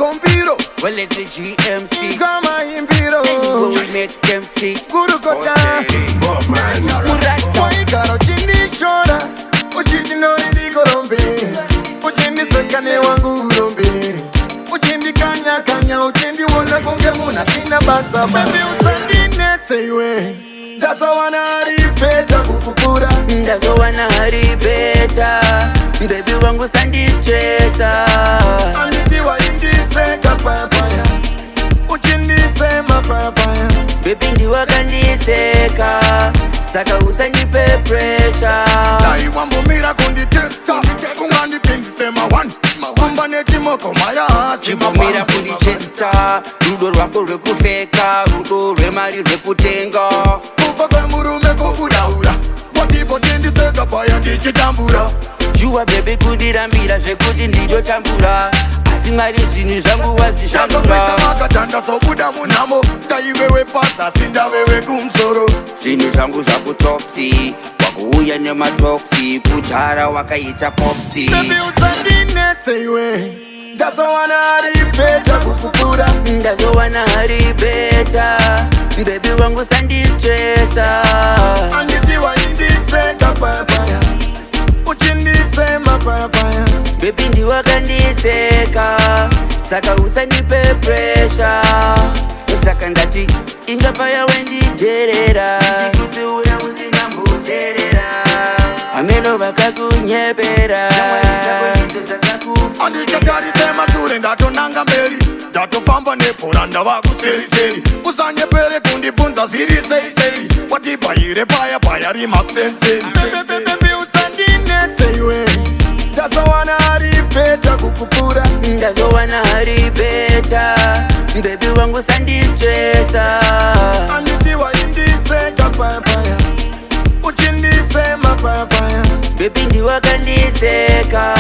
Compiro. Well, it's a GMC. Gama Impiro. We make MC. Guru Kota. Why Karo Chindi Shora. Uchini no Indi Korombe. Uchini Sekane Wangu Rombe. Uchini Kanya Kanya. Uchini Wona Kunge Muna Sina Basa. Baby Usandinetse iwe. That's how I better kukukura. That's how I better. Baby wangu sandi stressa. Aniti wa indise kapapaya. Uchindise mapapaya. Baby ndiwa kandiseka. Saka usanipe pressure. Dai wambo mira kundi testa. Kungandi pindi sema one. Kumba neti moko maya. Chimbo mira kundi chesta. Rudo rwako rekufeka. Rudo remari rekutenga. Kufakwe murume kukudaura. Boti boti ndise kapaya ndichitambura. Juwa baby kudirambira zvekuti ndido tambura. Asi mari zvinhu zvangu wazvishandura. Ndazokwisa makatanda sobuda munamo. Taiwewe pasa sinda wewe kumsoro. Zvinhu zvangu zvakutopsi. Wakuuya nematoksi. Kutara wakaita popsi. Baby Usandinetse iwe. Ndazowana hari better kukukura. Ndazowana hari better. Baby wangu sandistressa. Anditi wa indise kapapaya. Uchindise mapapaya. Baby ndiwa kandiseka. Saka usanipe pressure. Saka ndati ingapaya wenditerera. Ndikuti uya usinambuterera. Ameno vakakunyepera. Andichatari mature ndatonanga mberi. Ndatofamba nepora ndava kuseriseri. Usanyepere kundibvunza ziri sei sei. Watibayire paya paya rimakusenseri. Baby Usandinetse iwe. Ndazowana hari better kukukura. Ndazowana hari better. Baby wangu sandistressa. Anditi wa indise kapapaya. Uchindise mapapaya. Baby ndiwa kandiseka.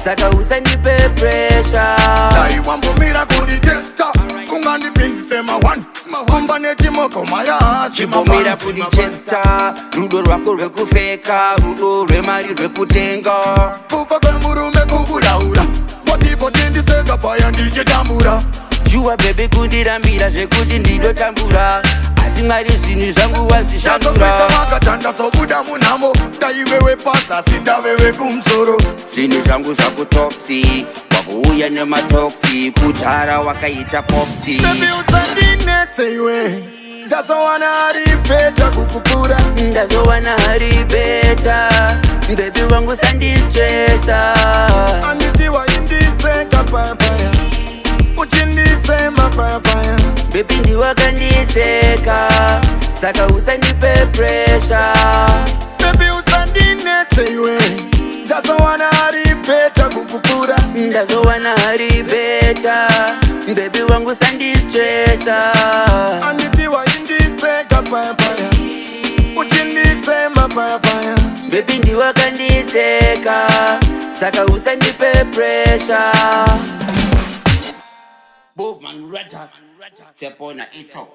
Saka usanipe pressure. Dai wambo mira kundi testa. Kungandi pindi sema one. Kumba neti moko maya. Chimbo mira kundi chesta. Rudo rwako rekufeka. Rudo remari rekutenga. Kufakwe murume kukudaura. Boti boti ndise kapaya ndichitambura. Juwa baby kundirambira zvekuti ndido tambura. Asi mari zvinhu zvangu wazvishandura. Ndazokwisa makatanda sobuda munamo. Taiwewe pasa sinda wewe kumsoro. Zvinhu zvangu zvakutopsi. Wakuuya nematoksi. Kutara wakaita popsi. Baby Usandinetse iwe. Ndazowana hari better kukukura. Ndazowana hari better. Baby wangu sandistressa. Anditi wa indise kapapaya. Uchindise mapapaya. Baby ndiwa kandiseka. Saka usanipe pressure. Baby Usandinetse iwe. Ndazowana hari better kukukura. Ndazowana hari better. Baby wangu sandistressa. Anditi wa indise kapapaya. Uchindise mapapaya. Baby ndiwa kandiseka. Saka usanipe pressure. Both man rata. Tepona ito.